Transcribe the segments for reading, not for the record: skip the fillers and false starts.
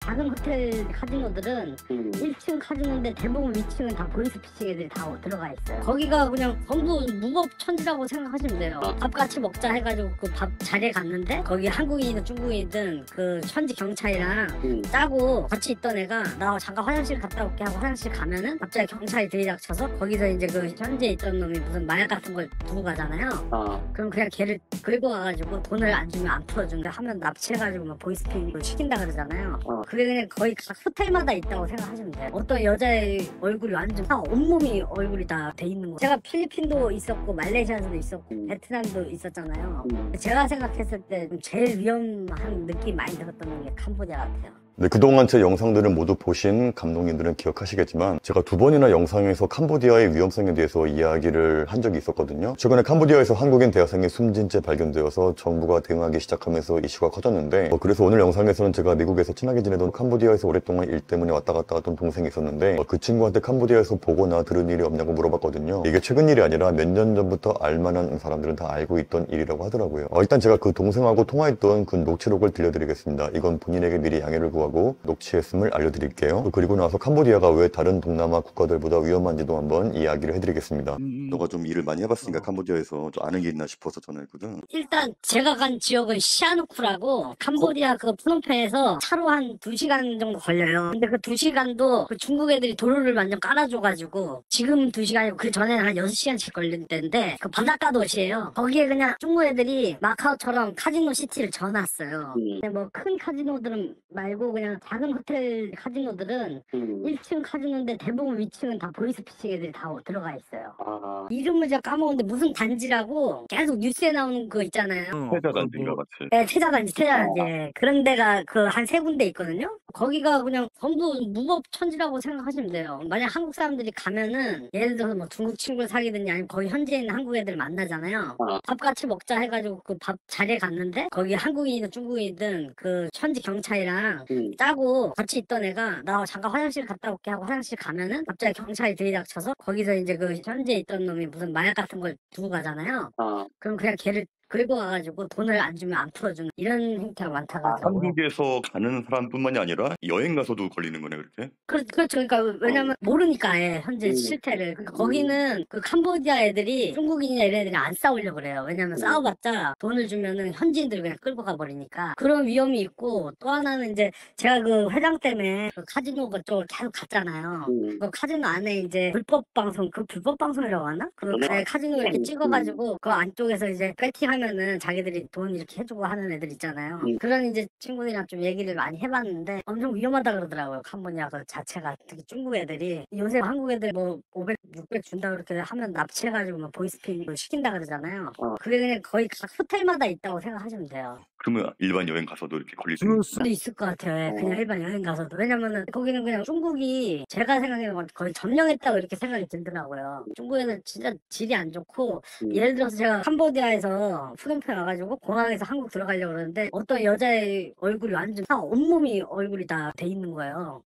작은 호텔 카지노들은 1층 카지노인데 대부분 위층은 다 보이스피싱 애들이 다 들어가 있어요. 거기가 그냥 전부 무법천지라고 생각하시면 돼요. 밥 같이 먹자 해가지고 그 밥 자리에 갔는데 거기 한국인이든 중국인이든 그 현지 경찰이랑 짜고 같이 있던 애가 나 잠깐 화장실 갔다 올게 하고 화장실 가면은 갑자기 경찰이 들이닥쳐서 거기서 이제 그 현지에 있던 놈이 무슨 마약 같은 걸 두고 가잖아요. 그럼 그냥 걔를 끌고 가가지고 돈을 안 주면 안 풀어준다 하면 납치해가지고 막 보이스피싱을 시킨다 그러잖아요. 그게 그냥 거의 각 호텔마다 있다고 생각하시면 돼요. 어떤 여자의 얼굴이 완전 다 온몸이 얼굴이 다 돼 있는 거. 제가 필리핀도 있었고 말레이시아에도 있었고 베트남도 있었잖아요. 제가 생각했을 때 제일 위험한 느낌 많이 들었던 게 캄보디아 같아요. 네, 그동안 제 영상들을 모두 보신 감독님들은 기억하시겠지만 제가 2번이나 영상에서 캄보디아의 위험성에 대해서 이야기를 한 적이 있었거든요. 최근에 캄보디아에서 한국인 대학생이 숨진 채 발견되어서 정부가 대응하기 시작하면서 이슈가 커졌는데 그래서 오늘 영상에서는 제가 미국에서 친하게 지내던 캄보디아에서 오랫동안 일 때문에 왔다 갔다 하던 동생이 있었는데 그 친구한테 캄보디아에서 보거나 들은 일이 없냐고 물어봤거든요. 이게 최근 일이 아니라 몇 년 전부터 알만한 사람들은 다 알고 있던 일이라고 하더라고요. 일단 제가 그 동생하고 통화했던 그 녹취록을 들려드리겠습니다. 이건 본인에게 미리 양해를 구하고 녹취했음을 알려드릴게요. 그리고 나서 캄보디아가 왜 다른 동남아 국가들보다 위험한지도 한번 이야기를 해드리겠습니다. 너가 좀 일을 많이 해봤으니까 캄보디아에서 좀 아는 게 있나 싶어서 전화했거든. 일단 제가 간 지역은 시아누쿠라고 캄보디아 그 프놈펜에서 차로 한 2시간 정도 걸려요. 근데 그 2시간도 그 중국 애들이 도로를 완전 깔아줘가지고 지금 2시간이고 그 전에는 한 6시간씩 걸릴 때인데 그 바닷가 도시예요. 거기에 그냥 중국 애들이 마카오처럼 카지노 시티를 져놨어요. 근데 뭐 큰 카지노들은 말고 그냥 작은 호텔 카지노들은 1층 카지노인데 대부분 위층은 다 보이스피싱 애들이 다 들어가 있어요. 이름을 제가 까먹었는데 무슨 단지라고 계속 뉴스에 나오는 거 있잖아요. 태자단지인가 같이. 네, 태자단지. 그런 데가 그 한 3군데 있거든요. 거기가 그냥 전부 무법천지라고 생각하시면 돼요. 만약 한국 사람들이 가면은 예를 들어서 뭐 중국 친구를 사귀든지 아니면 거기 현지에 있는 한국 애들 만나잖아요. 밥 같이 먹자 해가지고 그 밥 자리에 갔는데 거기 한국인이든 중국인이든 그 현지 경찰이랑 짜고 같이 있던 애가 나 잠깐 화장실 갔다 올게 하고 화장실 가면은 갑자기 경찰이 들이닥쳐서 거기서 이제 그 현지에 있던 놈이 무슨 마약 같은 걸 두고 가잖아요. 그럼 그냥 걔를 끌고 가가지고 돈을 안 주면 안 풀어주는 이런 행태가 많다고 하더라고요. 한국에서 가는 사람뿐만이 아니라 여행 가서도 걸리는 거네, 그렇게? 그렇죠. 그러니까 왜냐면 모르니까 현재 실태를. 그러니까 거기는 그 캄보디아 애들이 중국인이나 이런 애들이 안 싸우려고 그래요. 왜냐면 싸워봤자 돈을 주면은 현지인들 그냥 끌고 가버리니까 그런 위험이 있고 또 하나는 이제 제가 그 회장 때문에 그 카지노 그쪽을 계속 갔잖아요. 그 카지노 안에 이제 불법 방송이라고 하나? 그 카지노 이렇게 찍어가지고 그 안쪽에서 이제 배팅하면은 자기들이 돈 이렇게 해주고 하는 애들 있잖아요. 그런 이제 친구들이랑 좀 얘기를 많이 해봤는데 엄청 위험하다 그러더라고요. 캄보디아 그 자체가. 특히 중국 애들이 요새 한국 애들 뭐 500, 600 준다 그렇게 하면 납치해가지고 뭐 보이스피싱을 시킨다 그러잖아요. 그게 그냥 거의 각 호텔마다 있다고 생각하시면 돼요. 그러면 일반 여행 가서도 이렇게 걸릴 수 있는 수도 있을 것 같아요. 그냥 일반 여행 가서도. 왜냐면은 거기는 그냥 중국이 제가 생각해보면 거의 점령했다고 이렇게 생각이 들더라고요. 중국에는 진짜 질이 안 좋고 예를 들어서 제가 캄보디아에서 푸놈펜 와가지고 공항에서 한국 들어가려고 그러는데 어떤 여자의 얼굴이 완전 다 온몸이 얼굴이 다 돼 있는 거예요.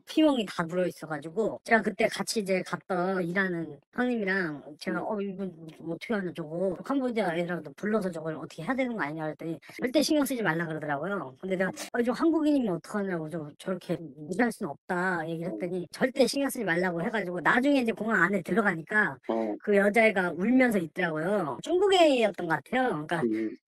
피멍이 다 물어있어가지고 제가 그때 같이 이제 갔던 일하는 형님이랑 제가 이분 어떻게 하냐 저거 캄보디아 애들한테 불러서 저걸 어떻게 해야 되는 거 아니냐 그랬더니 절대 신경 쓰지 말라 그러더라고요. 근데 내가 저 한국인이면 어떡하냐고 저렇게 무시할 수는 없다 얘기를 했더니 절대 신경 쓰지 말라고 해가지고 나중에 이제 공항 안에 들어가니까 그 여자애가 울면서 있더라고요. 중국 애였던 것 같아요. 그러니까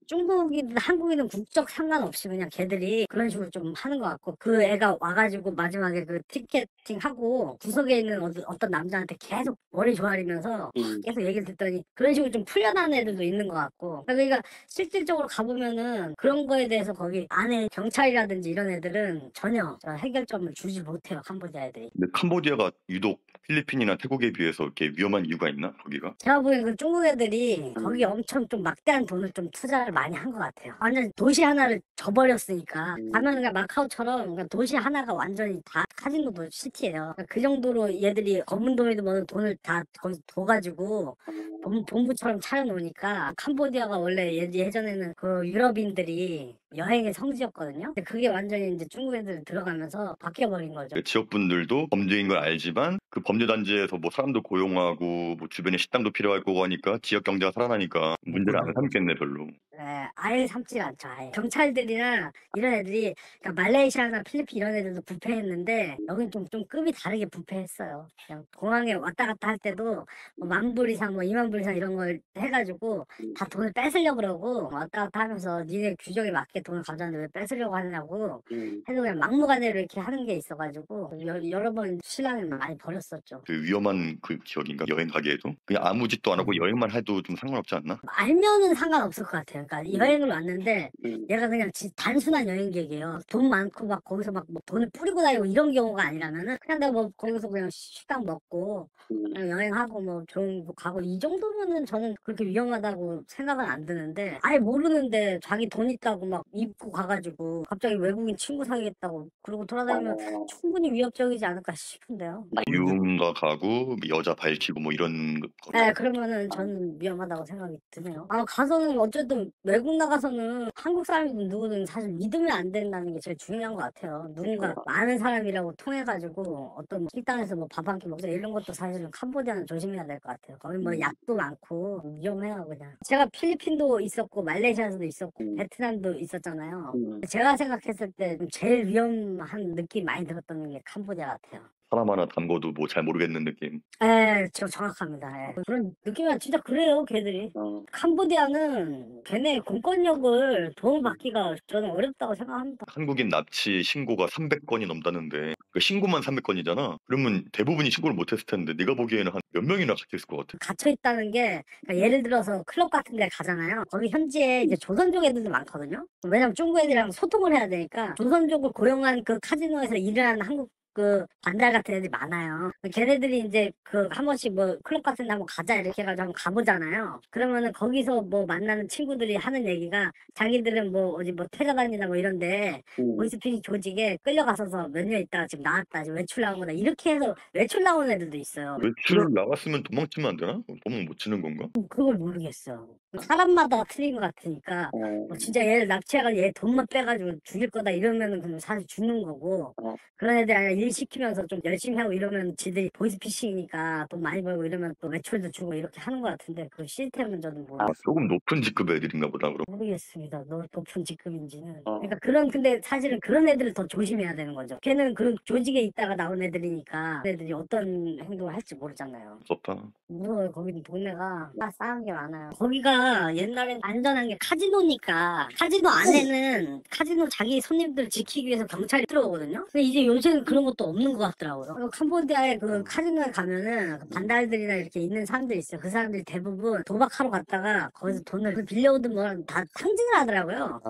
중국이든 한국이든 국적 상관없이 그냥 걔들이 그런 식으로 좀 하는 것 같고 그 애가 와가지고 마지막에 그 티켓팅하고 구석에 있는 어떤 남자한테 계속 머리 조아리면서 계속 얘기를 듣더니 그런 식으로 좀 풀려나는 애들도 있는 것 같고 그러니까 실질적으로 가보면은 그런 거에 대해서 거기 안에 경찰이라든지 이런 애들은 전혀 해결점을 주지 못해요. 캄보디아 애들이. 근데 캄보디아가 유독 필리핀이나 태국에 비해서 이렇게 위험한 이유가 있나, 거기가? 제가 보기엔 그 중국 애들이 거기 엄청 좀 막대한 돈을 좀 투자를 많이 한 것 같아요. 완전 도시 하나를 져버렸으니까 가면 그냥 마카오처럼 그러니까 도시 하나가 완전히 다 카지노 시티예요. 그러니까 그 정도로 얘들이 검은 돈이든 뭐든 돈을 다 거기 둬가지고 본부처럼 차려놓으니까 캄보디아가 원래 예전에는 그 유럽인들이 여행의 성지였거든요. 근데 그게 완전히 이제 중국 애들 들어가면서 바뀌어버린 거죠. 그 지역분들도 범죄인 걸 알지만 그 범죄 단지에서 뭐 사람도 고용하고 뭐 주변에 식당도 필요할 거고 하니까 지역 경제가 살아나니까 문제를 안 삼겠네 별로. 네, 아예 삼질 않죠. 아예. 경찰들이나 이런 애들이 그러니까 말레이시아나 필리핀 이런 애들도 부패했는데 여긴 좀 급이 다르게 부패했어요. 그냥 공항에 왔다 갔다 할 때도 뭐 10,000불 이상 뭐 20,000불 이상 이런 걸 해가지고 다 돈을 뺏으려고 그러고 왔다 갔다 하면서 니네 규정에 맞게 돈을 가져왔는데 왜 뺏으려고 하냐고 해서 그냥 막무가내로 이렇게 하는 게 있어가지고 여러 번 신랑을 많이 버렸었죠. 그 위험한 그 지역인가 여행 가기에도 그냥 아무 짓도 안 하고 여행만 해도 좀 상관없지 않나? 알면은 상관없을 것 같아요. 그러니까 여행을 왔는데 얘가 그냥 단순한 여행객이에요. 돈 많고 막 거기서 막 뭐 돈을 뿌리고 다니고 이런 경우가 아니라면은 그냥 내가 뭐 거기서 그냥 식당 먹고 그냥 여행하고 뭐 좋은 곳 가고 이 정도면은 저는 그렇게 위험하다고 생각은 안 드는데 아예 모르는데 자기 돈 있다고 막 입고 가가지고 갑자기 외국인 친구 사귀겠다고 그러고 돌아다니면 충분히 위협적이지 않을까 싶은데요. 유흥가 가고 여자 밝히고 뭐 이런 거. 네, 그러면은 저는 위험하다고 생각이 드네요. 가서는 어쨌든 외국 나가서는 한국 사람이든 누구든 사실 믿으면 안 된다는 게 제일 중요한 것 같아요. 누군가 많은 사람이라고 통해가지고 어떤 식당에서 뭐 밥 한 끼 먹자 이런 것도 사실은 캄보디아는 조심해야 될 것 같아요. 거기 뭐 약도 많고 위험해요 그냥. 제가 필리핀도 있었고 말레이시아에서도 있었고 베트남도 있었잖아요. 제가 생각했을 때 제일 위험한 느낌 많이 들었던 게 캄보디아 같아요. 사람 하나 담궈도 뭐 잘 모르겠는 느낌. 네, 저 정확합니다. 그런 느낌이 진짜 그래요, 걔들이. 캄보디아는 걔네 공권력을 도움받기가 저는 어렵다고 생각합니다. 한국인 납치 신고가 300건이 넘다는데 그 신고만 300건이잖아. 그러면 대부분이 신고를 못했을 텐데 네가 보기에는 한 몇 명이나 갇혀있을 것 같아? 갇혀 있다는 게 그러니까 예를 들어서 클럽 같은 데 가잖아요. 거기 현지에 이제 조선족 애들도 많거든요. 왜냐면 중국 애들이랑 소통을 해야 되니까 조선족을 고용한 그 카지노에서 일을 하는 한국 그 반달 같은 애들이 많아요. 걔네들이 이제 그 한 번씩 뭐 클럽 같은 데 한번 가자 이렇게 해가지고 한번 가보잖아요. 그러면은 거기서 뭐 만나는 친구들이 하는 얘기가 자기들은 뭐 어디 뭐 테러단이나 뭐 이런데 보이스피싱 조직에 끌려가서서 몇 년 있다가 지금 나왔다 지금 외출 나온 거다 이렇게 해서 외출 나온 애들도 있어요. 외출 나갔으면 도망치면 안 되나? 도망 못 치는 건가? 그걸 모르겠어. 사람마다 틀린 것 같으니까 뭐 진짜 얘를 납치해가지고 얘 돈만 빼가지고 죽일 거다 이러면은 그냥 사실 죽는 거고 그런 애들 아니라 일 시키면서 좀 열심히 하고 이러면 지들이 보이스피싱이니까 돈 많이 벌고 이러면 또 매출도 주고 이렇게 하는 것 같은데 그 시스템은 저는 조금 높은 직급 애들인가 보다 그럼. 모르겠습니다. 높은 직급인지는. 그러니까 근데 사실은 그런 애들을 더 조심해야 되는 거죠. 걔는 그런 조직에 있다가 나온 애들이니까 그 애들이 어떤 행동을 할지 모르잖아요. 무섭다. 무서워요. 거기는 동네가 싸운 게 많아요. 거기가 옛날엔 안전한 게 카지노니까 카지노 안에는 카지노 자기 손님들을 지키기 위해서 경찰이 들어오거든요. 근데 이제 요새는 그런 것도 없는 것 같더라고요. 캄보디아에 그 카지노에 가면은 반달들이나 이렇게 있는 사람들이 있어요. 그 사람들이 대부분 도박하러 갔다가 거기서 돈을 빌려오든 뭐 다 탕진을 하더라고요.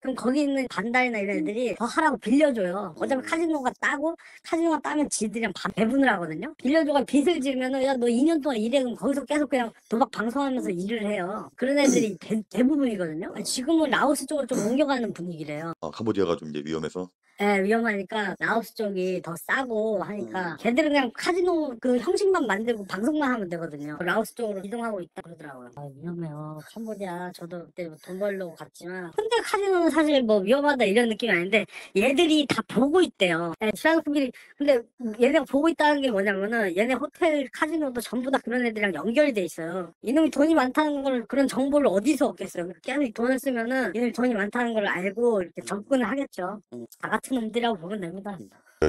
그럼 거기 있는 반달이나 이런 애들이 더 하라고 빌려줘요. 어차피 카지노가 따면 지들이랑 배분을 하거든요. 빌려줘가 빚을 지면은 야 너 2년 동안 일해 그럼 거기서 계속 그냥 도박 방송하면서 일을 해요. 그런 애들이 대부분이거든요. 지금은 라오스 쪽으로 좀 옮겨가는 분위기래요. 캄보디아가 좀 이제 위험해서. 네, 위험하니까 라오스 쪽이 더 싸고 하니까 걔들은 그냥 카지노 그 형식만 만들고 방송만 하면 되거든요. 라오스 쪽으로 이동하고 있다 그러더라고요. 위험해요. 캄보디아 저도 그때 돈 벌려고 갔지만 근데 카지노는 사실 뭐 위험하다 이런 느낌이 아닌데 얘들이 다 보고 있대요. 네, 수상국들이 근데 얘네가 보고 있다는 게 뭐냐면은 얘네 호텔 카지노도 전부 다 그런 애들이랑 연결이 돼 있어요. 이놈이 돈이 많다는 걸 그런 정보를 어디서 얻겠어요. 계속 돈을 쓰면은 이놈이 돈이 많다는 걸 알고 이렇게 접근을 하겠죠. 다 같은 놈들이라고 보면 됩니다.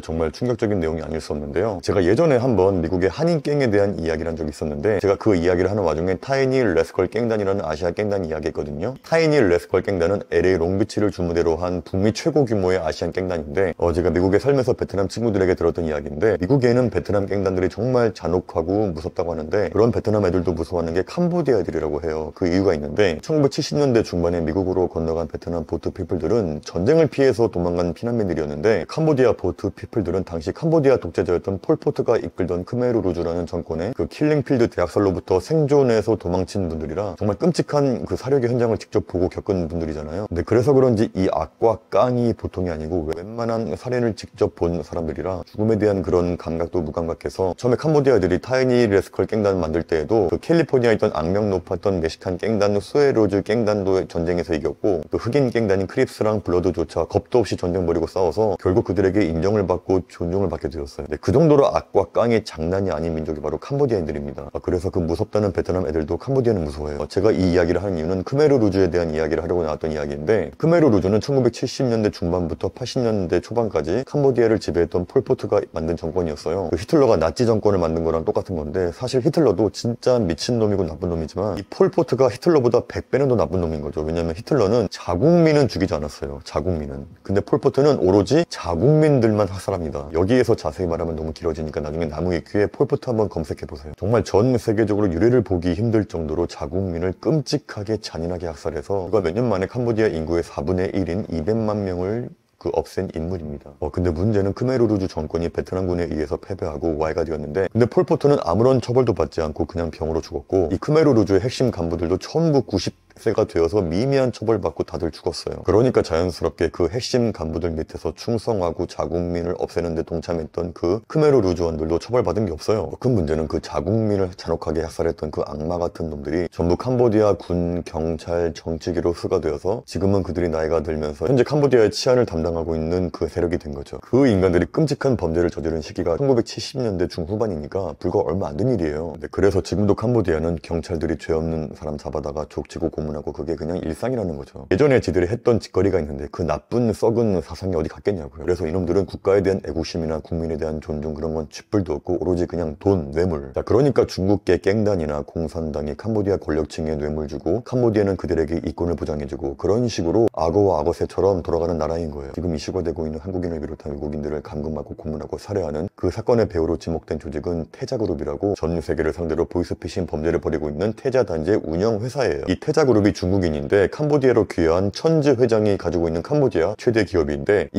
정말 충격적인 내용이 아닐 수 없는데요. 제가 예전에 한번 미국의 한인갱에 대한 이야기를 한 적이 있었는데 제가 그 이야기를 하는 와중에 타이니 레스컬 갱단이라는 아시아 갱단 이야기가 있거든요. 타이니 레스컬 갱단은 LA 롱비치를 주무대로 한 북미 최고 규모의 아시안 갱단인데 제가 미국에 살면서 베트남 친구들에게 들었던 이야기인데 미국에는 베트남 갱단들이 정말 잔혹하고 무섭다고 하는데 그런 베트남 애들도 무서워하는 게 캄보디아 애들이라고 해요. 그 이유가 있는데 1970년대 중반에 미국으로 건너간 베트남 보트 피플들은 전쟁을 피해서 도망간 피난민들이었는데 캄보디아 보트 피플들은 당시 캄보디아 독재자였던 폴포트가 이끌던 크메르루주라는 정권의 그 킬링필드 대학살로부터 생존해서 도망친 분들이라 정말 끔찍한 그 사력의 현장을 직접 보고 겪은 분들이잖아요. 근데 그래서 그런지 이 악과 깡이 보통이 아니고 웬만한 살인을 직접 본 사람들이라 죽음에 대한 그런 감각도 무감각해서 처음에 캄보디아들이 타이니 레스컬 갱단 만들 때에도 그 캘리포니아에 있던 악명 높았던 멕시칸 갱단 수에로즈 갱단도 전쟁에서 이겼고 또 흑인 갱단인 크립스랑 블러드조차 겁도 없이 전쟁 벌이고 싸워서 결국 그들에게 인정을 받고 존중을 받게 되었어요. 그 정도로 악과 깡이 장난이 아닌 민족이 바로 캄보디아인들입니다. 그래서 그 무섭다는 베트남 애들도 캄보디아는 무서워해요. 제가 이 이야기를 하는 이유는 크메르루주에 대한 이야기를 하려고 나왔던 이야기인데 크메르루주는 1970년대 중반부터 80년대 초반까지 캄보디아를 지배했던 폴포트가 만든 정권이었어요. 그 히틀러가 나치 정권을 만든 거랑 똑같은 건데 사실 히틀러도 진짜 미친놈이고 나쁜 놈이지만 이 폴포트가 히틀러보다 100배는 더 나쁜 놈인 거죠. 왜냐면 히틀러는 자국민은 죽이지 않았어요. 자국민은. 근데 폴포트는 오로지 자국민들만 학살합니다. 여기에서 자세히 말하면 너무 길어지니까 나중에 나무의 귀에 폴포트 한번 검색해보세요. 정말 전 세계적으로 유례를 보기 힘들 정도로 자국민을 끔찍하게 잔인하게 학살해서 그가 몇 년 만에 캄보디아 인구의 4분의 1인 200만 명을 없앤 인물입니다. 근데 문제는 크메르루주 정권이 베트남군에 의해서 패배하고 와해가 되었는데 근데 폴포트는 아무런 처벌도 받지 않고 그냥 병으로 죽었고 이 크메르루주의 핵심 간부들도 전부 90세가 되어서 미미한 처벌받고 다들 죽었어요. 그러니까 자연스럽게 그 핵심 간부들 밑에서 충성하고 자국민을 없애는 데 동참했던 그 크메르루주원들도 처벌받은 게 없어요. 큰 문제는 그 자국민을 잔혹하게 학살했던 그 악마 같은 놈들이 전부 캄보디아 군, 경찰, 정치계로 수가 되어서 지금은 그들이 나이가 들면서 현재 캄보디아의 치안을 담당하고 있는 그 세력이 된 거죠. 그 인간들이 끔찍한 범죄를 저지른 시기가 1970년대 중후반이니까 불과 얼마 안 된 일이에요. 그래서 지금도 캄보디아는 경찰들이 죄 없는 사람 잡아다가 족치고 고문하고 그게 그냥 일상이라는 거죠. 예전에 지들이 했던 짓거리가 있는데 그 나쁜 썩은 사상이 어디 갔겠냐고요. 그래서 이놈들은 국가에 대한 애국심이나 국민에 대한 존중 그런 건 쥐뿔도 없고 오로지 그냥 돈, 뇌물. 그러니까 중국계 갱단이나 공산당이 캄보디아 권력층에 뇌물 주고 캄보디아는 그들에게 이권을 보장해주고 그런 식으로 악어와 악어새처럼 돌아가는 나라인 거예요. 지금 이슈가 되고 있는 한국인을 비롯한 외국인들을 감금하고 고문하고 살해하는 그 사건의 배우로 지목된 조직은 태자그룹이라고 전 세계를 상대로 보이스피싱 범죄를 벌이고 있는 태자단지의 운영회사예요. 이 태자그룹이 중국인인데 캄보디아로 귀화한 천지 회장이 가지고 있는 캄보디아 최대 기업인데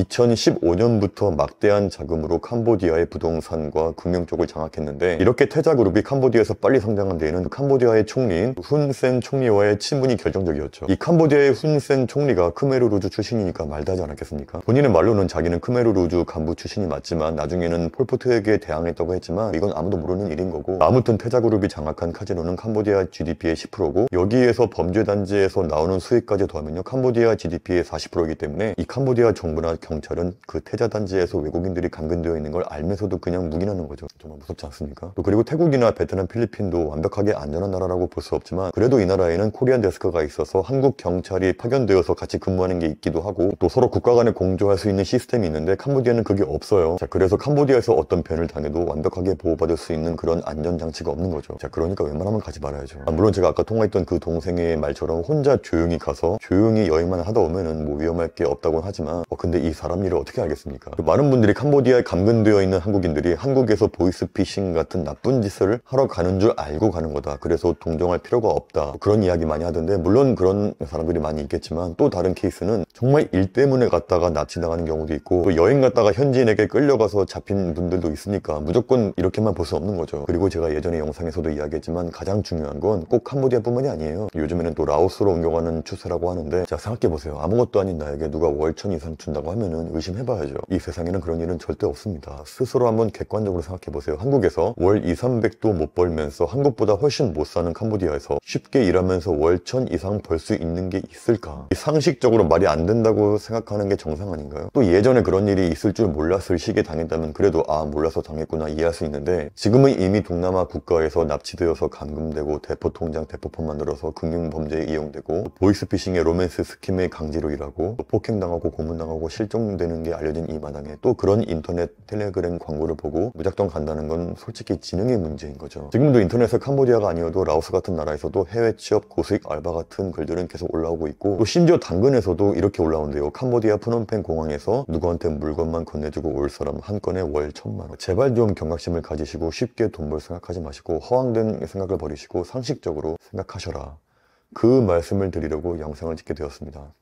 2015년부터 막대한 자금으로 캄보디아의 부동산과 금융 쪽을 장악했는데 이렇게 태자그룹이 캄보디아에서 빨리 성장한 데에는 캄보디아의 총리인 훈센 총리와의 친분이 결정적이었죠. 이 캄보디아의 훈센 총리가 크메르루주 출신이니까 말도 하지 않았겠습니까? 본인의 말로는 자기는 크메르루주 간부 출신이 맞지만 나중에는 폴포트에게 대항했다고 했지만 이건 아무도 모르는 일인 거고 아무튼 태자그룹이 장악한 카지노는 캄보디아 GDP의 10%고 여기에서 범죄단지에서 나오는 수익까지 더하면요 캄보디아 GDP의 40%이기 때문에 이 캄보디아 정부나 경찰은 그 태자단지에서 외국인들이 감금되어 있는 걸 알면서도 그냥 묵인하는 거죠. 정말 무섭지 않습니까? 또 그리고 태국이나 베트남, 필리핀도 완벽하게 안전한 나라라고 볼 수 없지만 그래도 이 나라에는 코리안 데스크가 있어서 한국 경찰이 파견되어서 같이 근무하는 게 있기도 하고 또 서로 국가 간에 공조할 수 있는 시스템이 있는데 캄보디아는 그게 없어요. 자, 그래서 캄보디아에서 어떤 변을 당해도 완벽하게 보호받을 수 있는 그런 안전장치가 없는 거죠. 자, 그러니까 웬만하면 가지 말아야죠. 물론 제가 아까 통화했던 그 동생의 말처럼 혼자 조용히 가서 조용히 여행만 하다 오면은 뭐 위험할 게 없다고는 하지만 근데 이 사람 일을 어떻게 알겠습니까? 많은 분들이 캄보디아에 감금되어 있는 한국인들이 한국에서 보이스피싱 같은 나쁜 짓을 하러 가는 줄 알고 가는 거다. 그래서 동정할 필요가 없다. 그런 이야기 많이 하던데 물론 그런 사람들이 많이 있겠지만 또 다른 케이스는 정말 일 때문에 갔다가 납치당하는 경우도 있고 또 여행 갔다가 현지인에게 끌려가서 잡힌 분들도 있으니까 무조건 이렇게만 볼 수 없는 거죠. 그리고 제가 예전에 영상에서도 이야기했지만 가장 중요한 건 꼭 캄보디아뿐만이 아니에요. 요즘에는 또 라오스로 옮겨가는 추세라고 하는데 자 생각해보세요. 아무것도 아닌 나에게 누가 월천 이상 준다고 하면은 의심해봐야죠. 이 세상에는 그런 일은 절대 없습니다. 스스로 한번 객관적으로 생각해보세요. 한국에서 월 200~300도 못 벌면서 한국보다 훨씬 못 사는 캄보디아에서 쉽게 일하면서 월천 이상 벌 수 있는 게 있을까? 상식적으로 말이 안 된다고 생각하는 게 정상 아닌가요? 또 예전에 그런 일이 있을 줄 몰랐을 시기에 당했다면 그래도 몰라서 당했구나 이해할 수 있는데 지금은 이미 동남아 국가에서 납치되어서 감금되고 대포통장, 대포폰 만들어서 금융범죄에 이용되고 보이스피싱의 로맨스 스킴의 강제로 일하고 폭행당하고 고문당하고 실종되는 게 알려진 이 마당에 또 그런 인터넷 텔레그램 광고를 보고 무작정 간다는 건 솔직히 지능의 문제인 거죠. 지금도 인터넷에 캄보디아가 아니어도 라오스 같은 나라에서도 해외 취업, 고수익 알바 같은 글들은 계속 올라오고 있고 또 심지어 당근에서도 이렇게 올라온대요. 캄보디아 프놈펜 공항에서 누구한테 물건만 건네주고 올 사람 한 건에 월 1,000만 원. 제발 좀 경각심을 가지시고 쉽게 돈 벌 생각하지 마시고 허황된 생각을 버리시고 상식적으로 생각하셔라. 그 말씀을 드리려고 영상을 찍게 되었습니다.